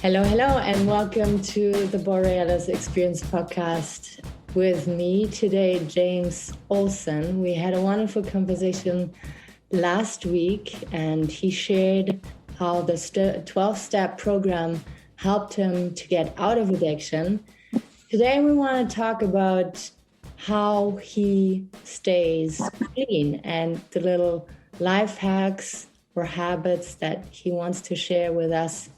Hello, hello, and welcome to the Borealis Experience podcast with me today, James Olsen. We had a wonderful conversation last week, and he shared how the 12-step program helped him to get out of addiction. Today, we want to talk about how he stays clean and the little life hacks or habits that he wants to share with us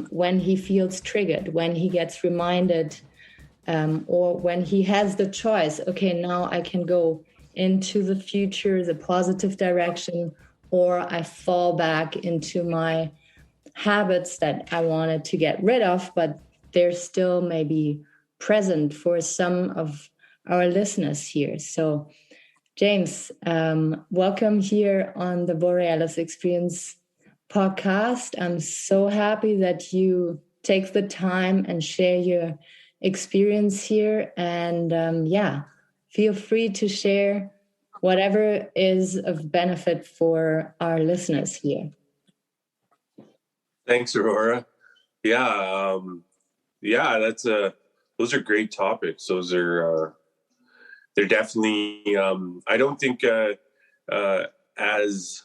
when he feels triggered, when he gets reminded, or when he has the choice, okay, now I can go into the future, the positive direction, or I fall back into my habits that I wanted to get rid of, but they're still maybe present for some of our listeners here. So, James, welcome here on the Borealis Experience podcast. I'm so happy that you take the time and share your experience here. And feel free to share whatever is of benefit for our listeners here. Thanks, Aurora. Those are great topics. Those are they're definitely. I don't think as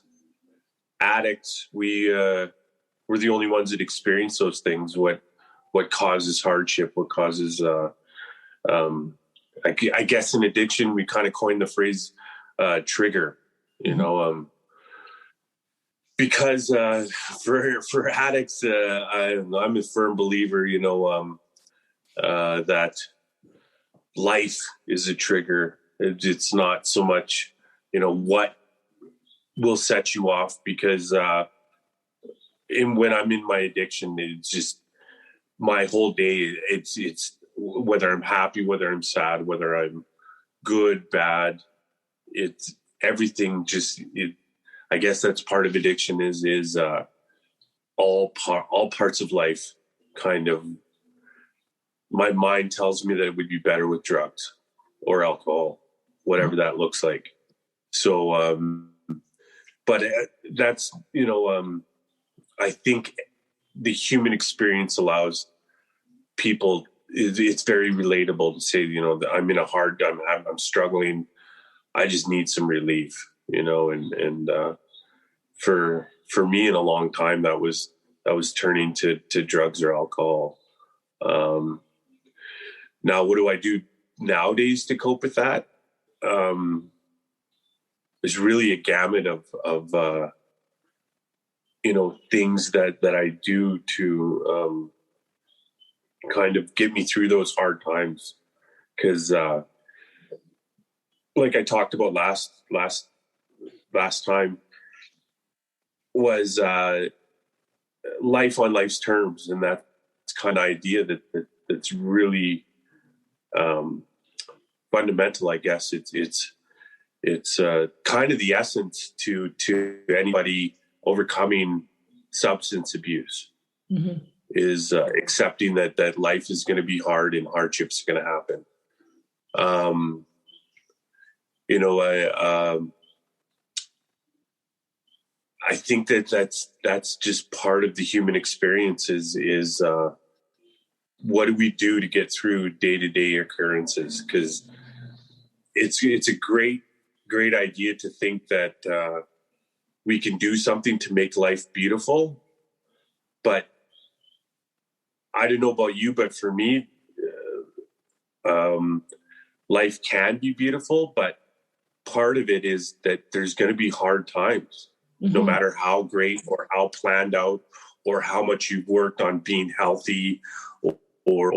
addicts we're the only ones that experience those things. What causes hardship? What causes? I guess in addiction, we kind of coined the phrase trigger. You know. Because for addicts, I'm a firm believer, that life is a trigger. It's not so much, what will set you off. Because when I'm in my addiction, it's just my whole day. It's whether I'm happy, whether I'm sad, whether I'm good, bad. It's everything. I guess that's part of addiction is all parts of life kind of. My mind tells me that it would be better with drugs or alcohol, whatever that looks like. So, but that's, I think the human experience allows people, it's very relatable to say, that I'm in I'm struggling. I just need some relief, and for me in a long time, that was turning to drugs or alcohol. Now, what do I do nowadays to cope with that? There's really a gamut of things that I do to kind of get me through those hard times. Because like I talked about last time, was life on life's terms, and that's kind of idea that's really fundamental. I guess it's kind of the essence to anybody overcoming substance abuse. Mm-hmm. Is accepting that life is going to be hard and hardships are going to happen. I think that's just part of the human experience is what do we do to get through day-to-day occurrences? Because it's a great idea to think that we can do something to make life beautiful. But I don't know about you, but for me, life can be beautiful, but part of it is that there's going to be hard times. Mm-hmm. No matter how great or how planned out or how much you've worked on being healthy or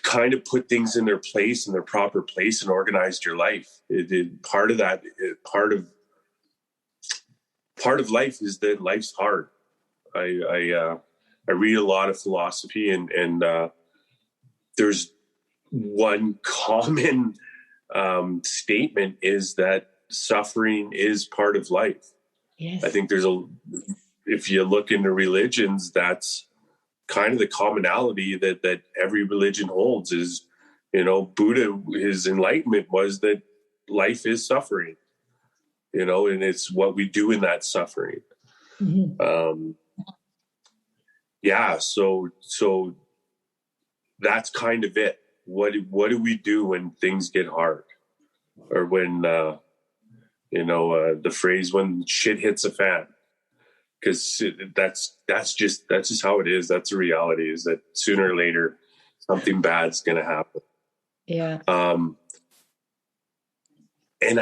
kind of put things in their place, in their proper place, and organized your life. Part of life is that life's hard. I read a lot of philosophy, and there's one common statement is that suffering is part of life. Yes. I think if you look into religions, that's kind of the commonality that every religion holds is, Buddha, his enlightenment was that life is suffering, and it's what we do in that suffering. Mm-hmm. yeah, so that's kind of it. What do we do when things get hard, or when the phrase when shit hits a fan? Because that's just how it is. That's the reality. Is that sooner or later something bad's going to happen. Yeah. And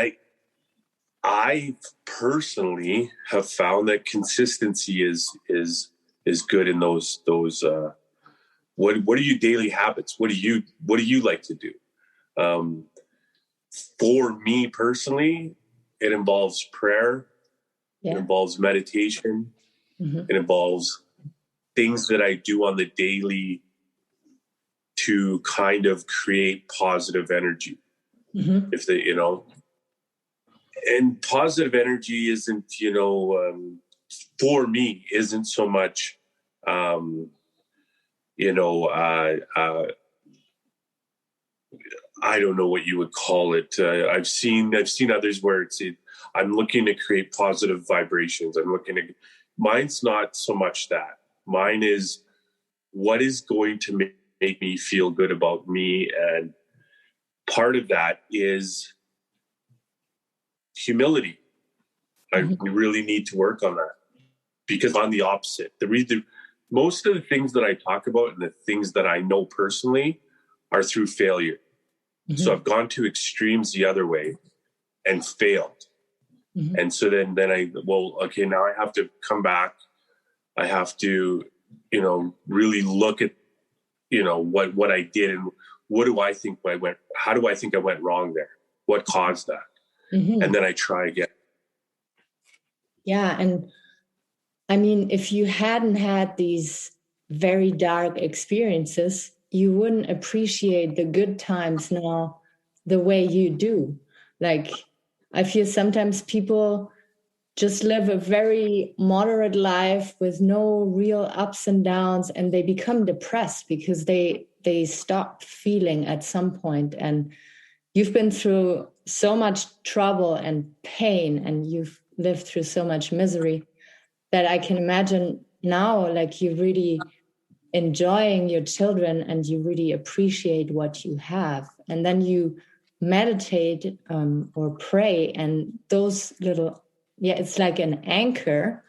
I personally have found that consistency is good in those. What are your daily habits? What do you like to do? For me personally, it involves prayer. Yeah. It involves meditation. Mm-hmm. It involves things that I do on the daily to kind of create positive energy. Mm-hmm. If they, and positive energy isn't, for me, isn't so much, you know, I don't know what you would call it. I've seen others where I'm looking to create positive vibrations. Mine's not so much that. Mine is what is going to make me feel good about me. And part of that is humility. Mm-hmm. We really need to work on that, because on the opposite, most of the things that I talk about and the things that I know personally are through failure. Mm-hmm. So I've gone to extremes the other way and failed. Mm-hmm. And so then okay, now I have to come back. I have to, really look at, what I did, and how do I think I went wrong there? What caused that? Mm-hmm. And then I try again. Yeah. And I mean, if you hadn't had these very dark experiences, you wouldn't appreciate the good times now the way you do. Like, I feel sometimes people just live a very moderate life with no real ups and downs, and they become depressed because they stop feeling at some point. And you've been through so much trouble and pain, and you've lived through so much misery, that I can imagine now, like, you're really enjoying your children and you really appreciate what you have. And then you meditate or pray, and those little, it's like an anchor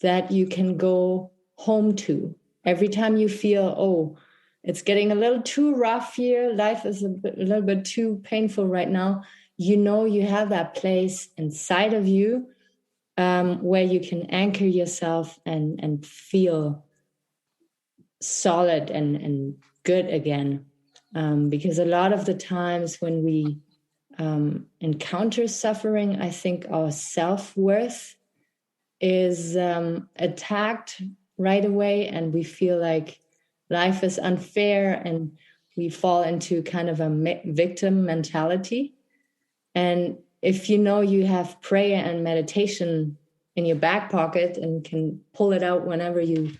that you can go home to every time you feel, oh, it's getting a little too rough here, life is a little bit too painful right now. You have that place inside of you where you can anchor yourself and feel solid and good again. Because a lot of the times when we encounter suffering, I think our self-worth is attacked right away, and we feel like life is unfair, and we fall into kind of a victim mentality. And if you have prayer and meditation in your back pocket and can pull it out whenever you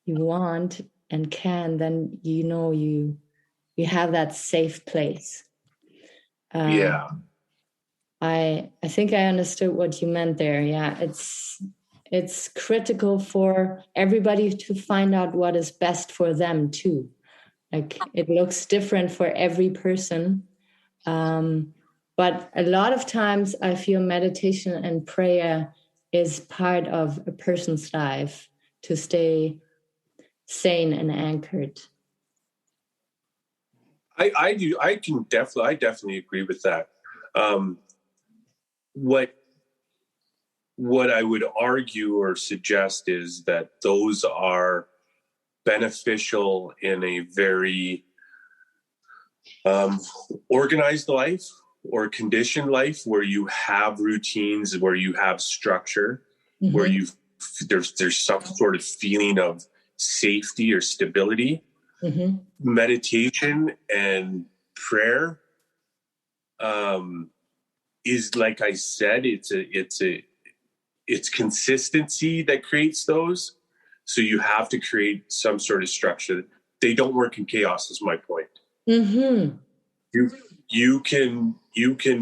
want and can, then you have that safe place. Yeah. I think I understood what you meant there. Yeah, it's critical for everybody to find out what is best for them too. Like, it looks different for every person. But a lot of times I feel meditation and prayer is part of a person's life to stay sane and anchored. I definitely agree with that. What I would argue or suggest is that those are beneficial in a very organized life or conditioned life, where you have routines, where you have structure, Mm-hmm. where there's some sort of feeling of safety or stability. Mm-hmm. Meditation and prayer is, like I said, it's consistency that creates those. So you have to create some sort of structure. They don't work in chaos, is my point. Mm-hmm. You can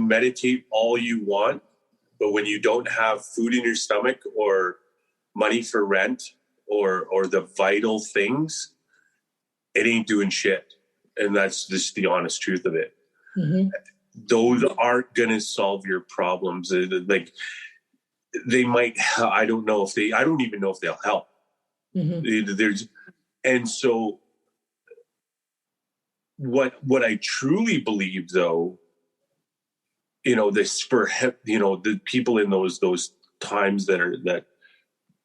meditate all you want, but when you don't have food in your stomach or money for rent or the vital things, it ain't doing shit. And that's just the honest truth of it. Mm-hmm. Those aren't going to solve your problems. Like, they might, I don't even know if they'll help. Mm-hmm. And so what I truly believe, though, this for, the people in those times that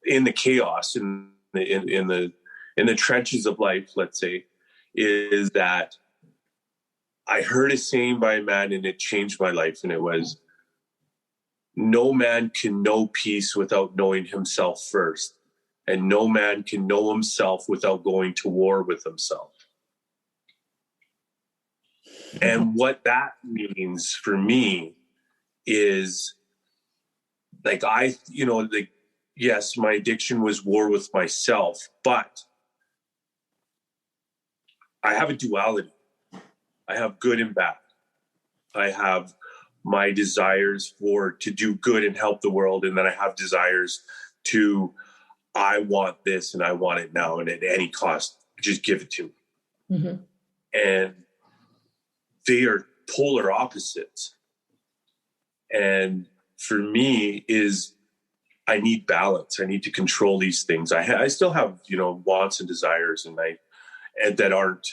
in the chaos, in the trenches of life, let's say, is that I heard a saying by a man and it changed my life. And it was, no man can know peace without knowing himself first. And no man can know himself without going to war with himself. And what that means for me is, like, yes, my addiction was war with myself, but I have a duality. I have good and bad. I have my desires to do good and help the world. And then I have desires to, I want this and I want it now. And at any cost, just give it to me. Mm-hmm. And they are polar opposites. And for me I need balance. I need to control these things. I still have, wants and desires and that aren't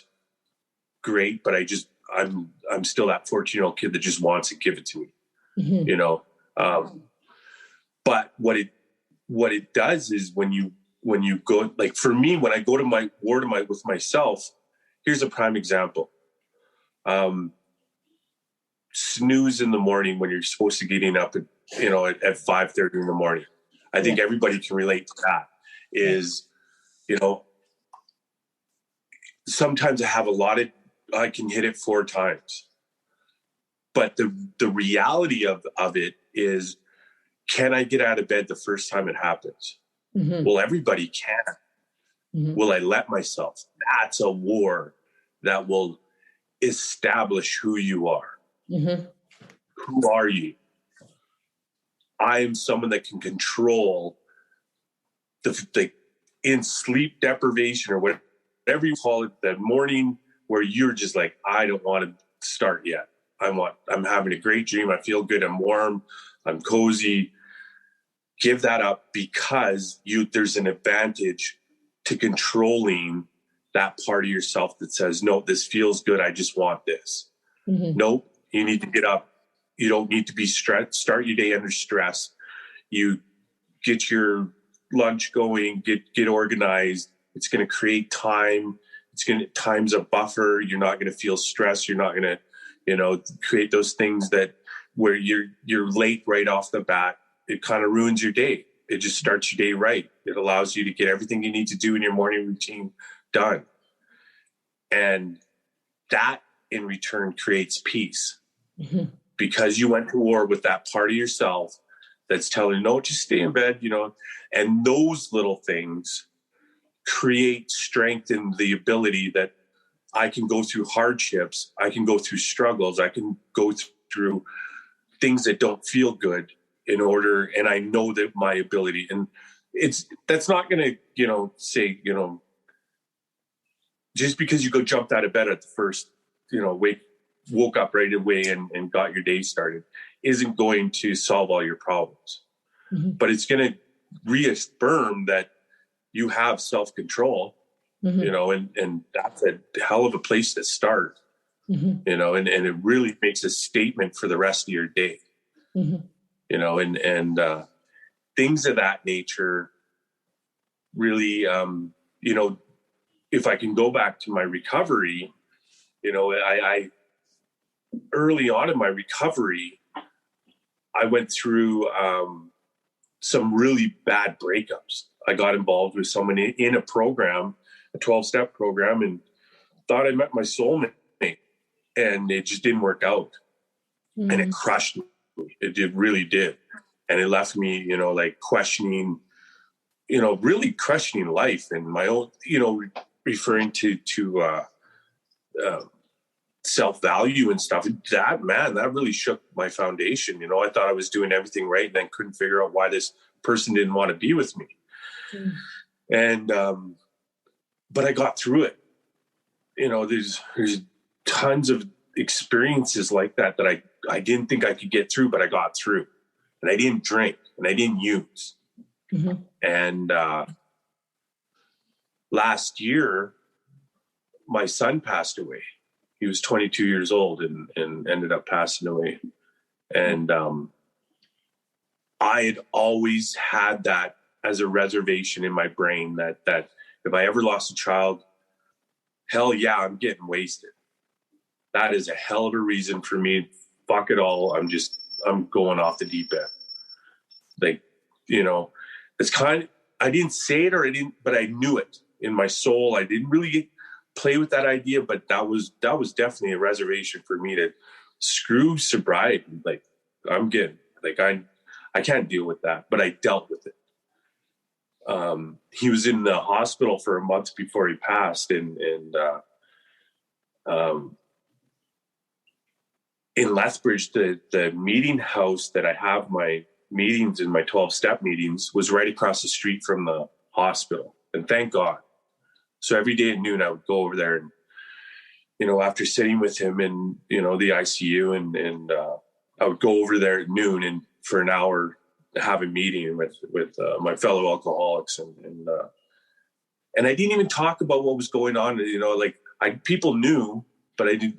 great, but I'm still that 14-year-old kid that just wants to give it to me, Mm-hmm. But what it does is when you go, like, for me, when I go to my war with myself, here's a prime example. Snooze in the morning when you're supposed to be getting up at 5:30 in the morning. I think everybody can relate to that. Is, sometimes I can hit it 4 times. But the reality of it is, can I get out of bed the first time it happens? Mm-hmm. Well, everybody can. Mm-hmm. Will I let myself? That's a war that will establish who you are. Mm-hmm. Who are you? I am someone that can control the in sleep deprivation or whatever you call it, that morning where you're just like, I don't want to start yet. I'm having a great dream. I feel good. I'm warm. I'm cozy. Give that up, because there's an advantage to controlling that part of yourself that says, no, this feels good. I just want this. Mm-hmm. Nope. You need to get up. You don't need to be stressed. Start your day under stress. You get your lunch going, get organized. It's going to create time. Time's a buffer. You're not going to feel stressed. You're not going to, create those things that where you're late right off the bat. It kind of ruins your day. It just starts your day right. It allows you to get everything you need to do in your morning routine done. And that in return creates peace. Mm-hmm. Because you went to war with that part of yourself that's telling you, no, just stay in bed, and those little things create strength in the ability that I can go through hardships. I can go through struggles. I can go through things that don't feel good and I know that my ability, and that's not going to, say, just because you go jumped out of bed at the first, woke up right away and got your day started, isn't going to solve all your problems. Mm-hmm. But it's going to reaffirm that you have self-control, Mm-hmm. and that's a hell of a place to start, mm-hmm. And it really makes a statement for the rest of your day, Mm-hmm. And things of that nature really, if I can go back to my recovery, I early on in my recovery, I went through some really bad breakups. I got involved with someone in a program, a 12-step program, and thought I met my soulmate, and it just didn't work out. Mm-hmm. And it crushed me. It really did. And it left me, questioning, really questioning life and my own, referring to self-value and stuff. That really shook my foundation. I thought I was doing everything right and then couldn't figure out why this person didn't want to be with me. Mm. And, but I got through it. There's tons of experiences like that I didn't think I could get through, but I got through. And I didn't drink and I didn't use. Mm-hmm. And last year, my son passed away. He was 22 years old and ended up passing away. And I had always had that as a reservation in my brain that if I ever lost a child, hell yeah, I'm getting wasted. That is a hell of a reason for me. Fuck it all. I'm going off the deep end. Like, it's I didn't say it but I knew it in my soul. I didn't really play with that idea, but that was definitely a reservation for me to screw sobriety. Like, I'm getting, like, I can't deal with that, but I dealt with it. He was in the hospital for a month before he passed, and in Lethbridge, the meeting house that I have my meetings and my 12-step meetings was right across the street from the hospital. And thank God. So every day at noon, I would go over there and, after sitting with him in, the ICU and I would go over there at noon and for an hour have a meeting with my fellow alcoholics. And I didn't even talk about what was going on. People knew, but I didn't,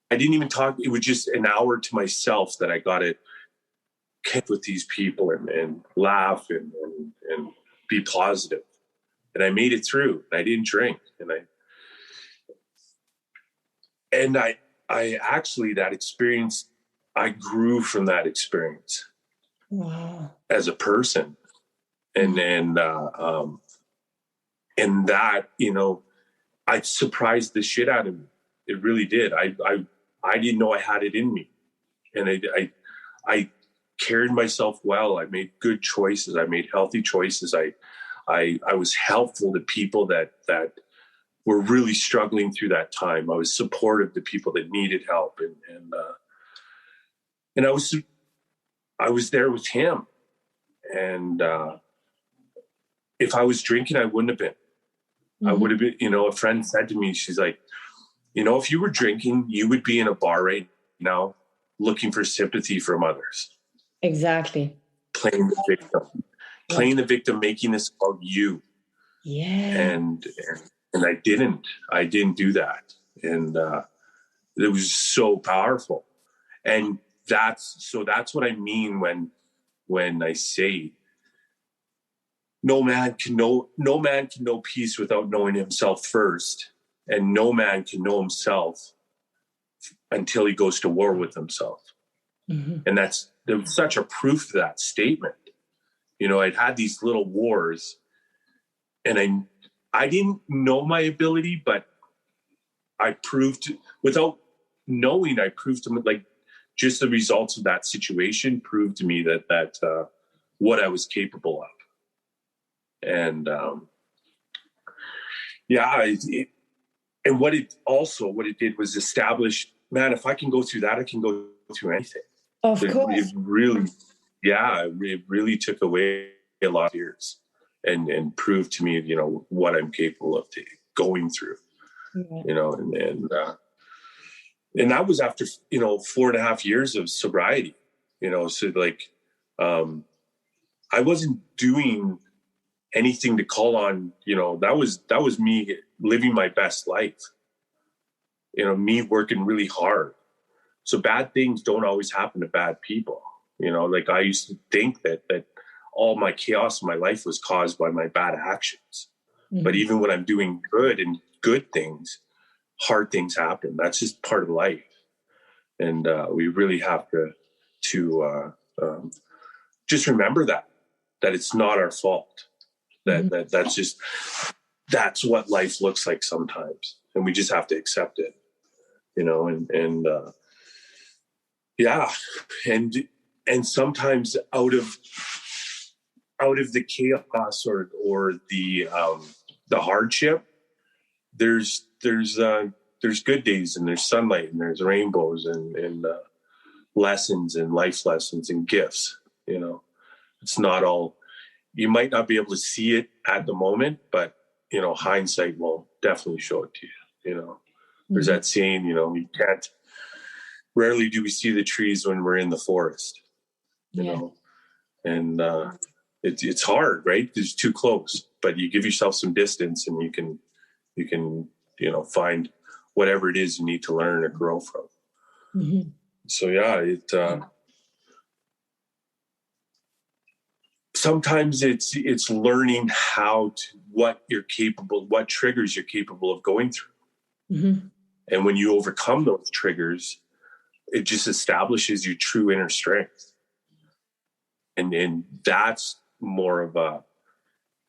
I didn't even talk. It was just an hour to myself that I got to connect with these people and laugh and be positive. And I made it through. And I didn't drink. And I actually, that experience, I grew from that experience. Wow. As a person. And that, I surprised the shit out of me. It really did. I didn't know I had it in me. And I carried myself well. I made good choices. I made healthy choices. I was helpful to people that were really struggling through that time. I was supportive to people that needed help. And I was there with him. And if I was drinking, I wouldn't have been. Mm-hmm. I would have been, a friend said to me, she's like, if you were drinking, you would be in a bar right now looking for sympathy from others. Exactly. Playing the victim, making this about you. Yeah. And I didn't do that. And it was so powerful. And that's what I mean when I say no man can know peace without knowing himself first. And no man can know himself until he goes to war with himself. Mm-hmm. And there was such a proof to that statement. I'd had these little wars and I didn't know my ability, but I proved without knowing, I proved to me, like, just the results of that situation proved to me that what I was capable of. And and what it did was establish, man, if I can go through that, I can go through anything. Of course. It really took away a lot of years and proved to me, what I'm capable of going through, and that was after, 4.5 years of sobriety, so like, I wasn't doing anything to call on, that was me living my best life, me working really hard. So bad things don't always happen to bad people. Like I used to think that all my chaos in my life was caused by my bad actions. Mm-hmm. But even when I'm doing good things, hard things happen. That's just part of life. And we really have to just remember that it's not our fault. That's what life looks like sometimes. And we just have to accept it, and sometimes out of the chaos or the hardship, there's good days and there's sunlight and there's rainbows and lessons and life lessons and gifts. It's not all you might not be able to see it at the moment, but, you know, hindsight will definitely show it to you. You know, there's that saying, you know, rarely do we see the trees when we're in the forest, you know, and it's hard, right? It's too close, but you give yourself some distance and you can, you know, find whatever it is you need to learn or grow from. So yeah, sometimes it's learning what triggers you're capable of going through. And when you overcome those triggers, it just establishes your true inner strength. And that's more of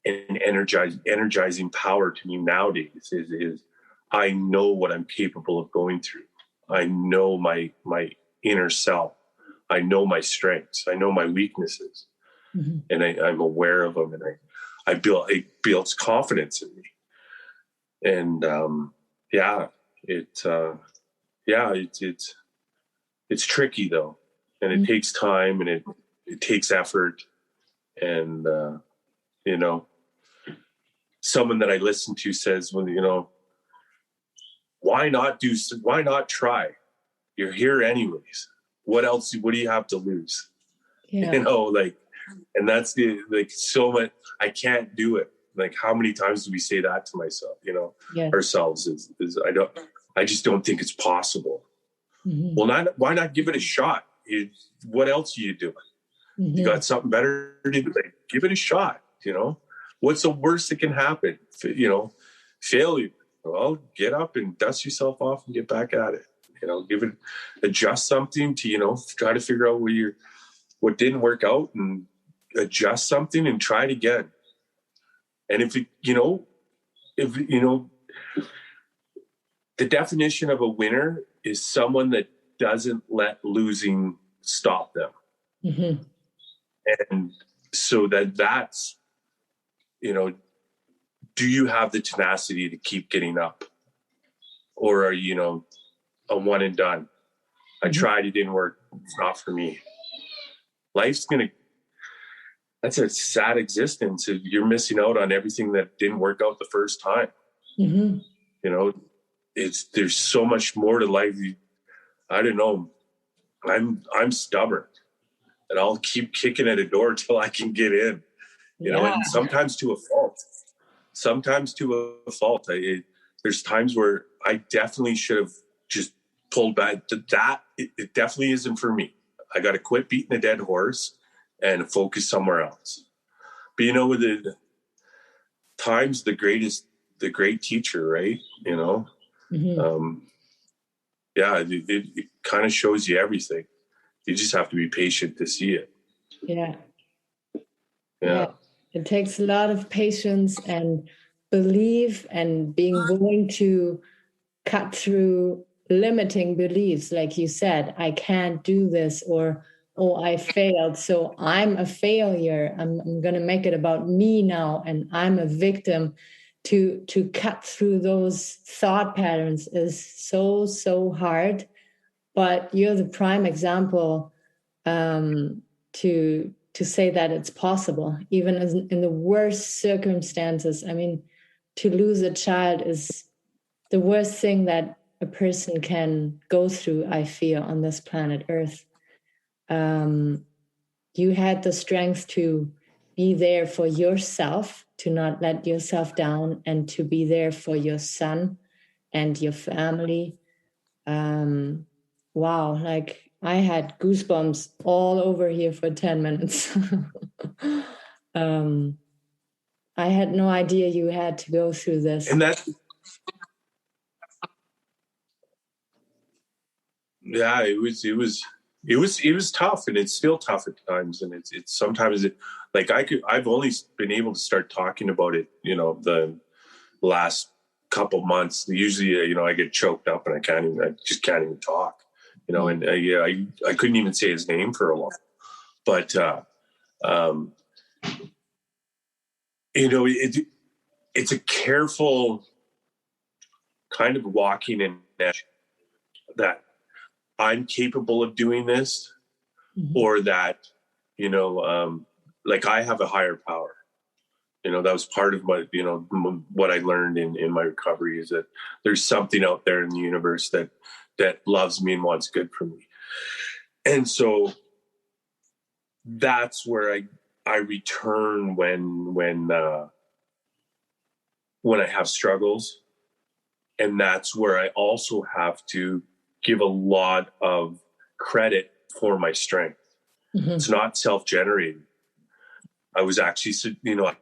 an energizing power to me nowadays is I know what I'm capable of going through. I know my inner self. I know my strengths. I know my weaknesses. And I'm aware of them, and it builds confidence in me. And it's tricky though, and it takes time, and it takes effort. And you know, someone that I listen to says, well, you know, why not try? You're here anyways. What do you have to lose? You know, like, and that's so much, I can't do it. Like, how many times do we say that to myself, you know, ourselves is I just don't think it's possible. Well, why not give it a shot? What else are you doing? You got something better to do? Like, give it a shot. You know, what's the worst that can happen? You know, failure. Well, get up and dust yourself off and get back at it. You know, adjust something to, you know, try to figure out what didn't work out, and adjust something and try it again. And if the definition of a winner is someone that doesn't let losing stop them. And so that's, you know, do you have the tenacity to keep getting up? Or are you, you know, a one and done? I tried, it didn't work. It's not for me. That's a sad existence. You're missing out on everything that didn't work out the first time. You know, there's so much more to life. I don't know. I'm stubborn, and I'll keep kicking at a door till I can get in. You know, and sometimes to a fault. There's times where I definitely should have just pulled back. It definitely isn't for me. I got to quit beating a dead horse and focus somewhere else. But you know, with the time's the great teacher, right? You know, it kind of shows you everything. You just have to be patient to see it. Yeah. It takes a lot of patience and belief, and being willing to cut through limiting beliefs. Like you said, I can't do this, or, oh, I failed, so I'm a failure. I'm going to make it about me now, and I'm a victim. To cut through those thought patterns is so hard. But you're the prime example to say that it's possible, even in the worst circumstances. I mean, to lose a child is the worst thing that a person can go through, I feel, on this planet Earth. You had the strength to be there for yourself, to not let yourself down, and to be there for your son and your family. Wow, like I had goosebumps all over here for 10 minutes. I had no idea you had to go through this. And that's, yeah, it was tough, and it's still tough at times. And it's sometimes I've only been able to start talking about it, you know, the last couple months. Usually, you know, I get choked up and I just can't even talk, you know, and I couldn't even say his name for a while, but, you know, it's a careful kind of walking in that I'm capable of doing this, or that, you know, like I have a higher power. That was part of my, what I learned in my recovery is that there's something out there in the universe that loves me and wants good for me. And so that's where I return when I have struggles. And that's where I also have to give a lot of credit for my strength. Mm-hmm. It's not self-generated. I was actually,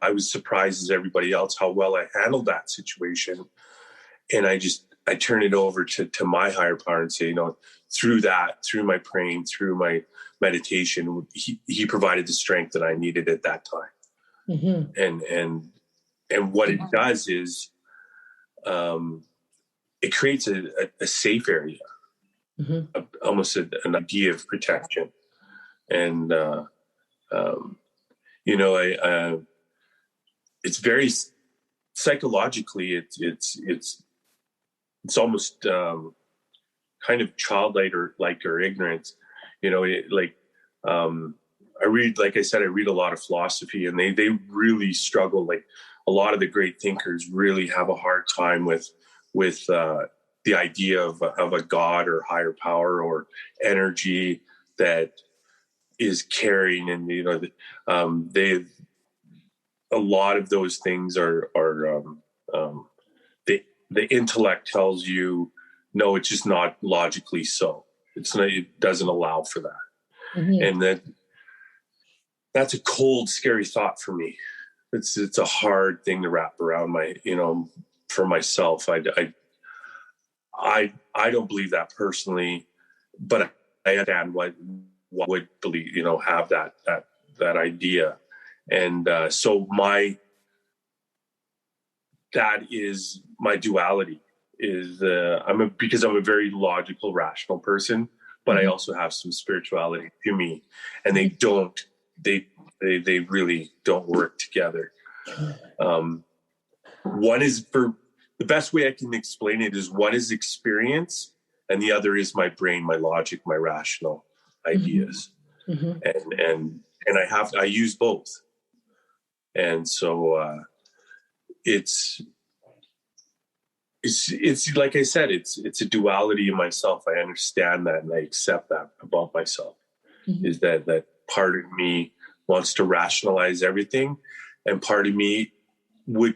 I was surprised as everybody else how well I handled that situation. And I turn it over to my higher power and say, through my praying, through my meditation, he provided the strength that I needed at that time. Mm-hmm. And what it does is, it creates a safe area, mm-hmm. Almost an idea of protection. And, it's very psychologically, it's almost kind of childlike or ignorant. I read, like I said, I read a lot of philosophy, and they really struggle. Like a lot of the great thinkers really have a hard time with the idea of a God or higher power or energy that is carrying. And a lot of those things are the intellect tells you no, it's just not logically so. It doesn't allow for that. Mm-hmm. And that's a cold, scary thought for me. It's a hard thing to wrap around for myself. I don't believe that personally, but I understand what would believe, have that idea. And so that is my duality is because I'm a very logical, rational person, but mm-hmm. I also have some spirituality to me, and they really don't work together. One is, for the best way I can explain it, is one is experience and the other is my brain, my logic, my rational ideas. Mm-hmm. And I use both. And so it's like I said, it's a duality in myself. I understand that and I accept that about myself. Mm-hmm. Is that part of me wants to rationalize everything, and part of me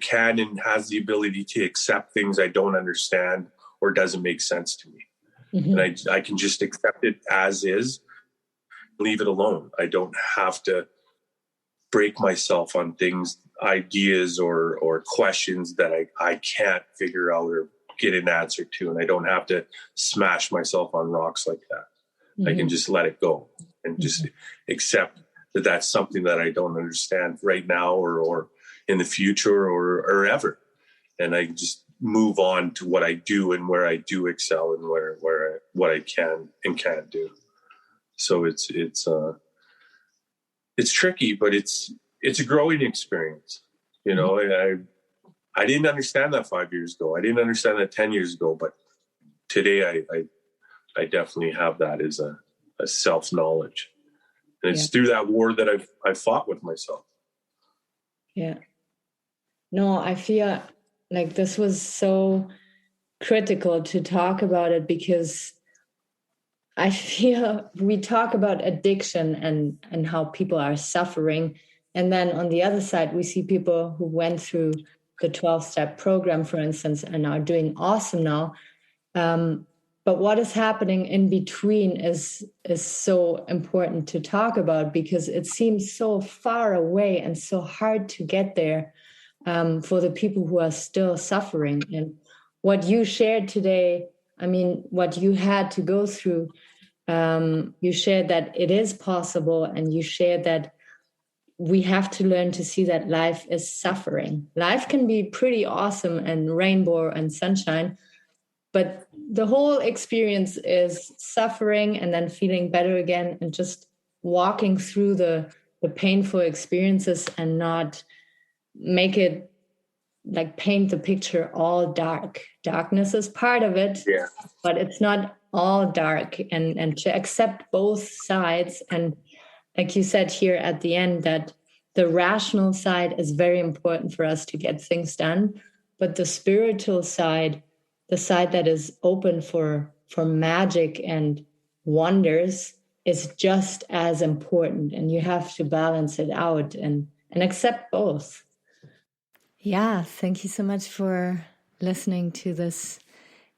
can and has the ability to accept things I don't understand or doesn't make sense to me. Mm-hmm. And I can just accept it as is, leave it alone. I don't have to break myself on things, ideas or questions that I can't figure out or get an answer to. And I don't have to smash myself on rocks like that. Mm-hmm. I can just let it go and just accept that that's something that I don't understand right now or in the future or ever. And I just move on to what I do and where I do excel and what I can and can't do. So it's tricky, but it's a growing experience. I didn't understand that 5 years ago. I didn't understand that 10 years ago, but today I definitely have that as a self-knowledge. And it's through that war that I've fought with myself. Yeah. No, I feel like this was so critical to talk about it, because I feel we talk about addiction and how people are suffering. And then on the other side, we see people who went through the 12-step program, for instance, and are doing awesome now. But what is happening in between is so important to talk about, because it seems so far away and so hard to get there for the people who are still suffering. And what you shared today, I mean, what you had to go through, you shared that it is possible, and you shared that we have to learn to see that life is suffering. Life can be pretty awesome and rainbow and sunshine, but the whole experience is suffering and then feeling better again, and just walking through the painful experiences and not make it like paint the picture all dark. Darkness is part of it, but it's not all dark, and to accept both sides. And like you said here at the end, that the rational side is very important for us to get things done, but the spiritual side, the side that is open for magic and wonders, is just as important, and you have to balance it out and accept both. Yeah, thank you so much for listening to this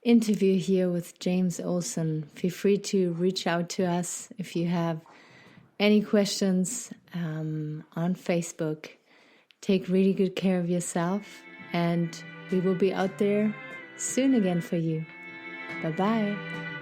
interview here with James Olsen. Feel free to reach out to us if you have any questions on Facebook. Take really good care of yourself, and we will be out there soon again for you. Bye-bye.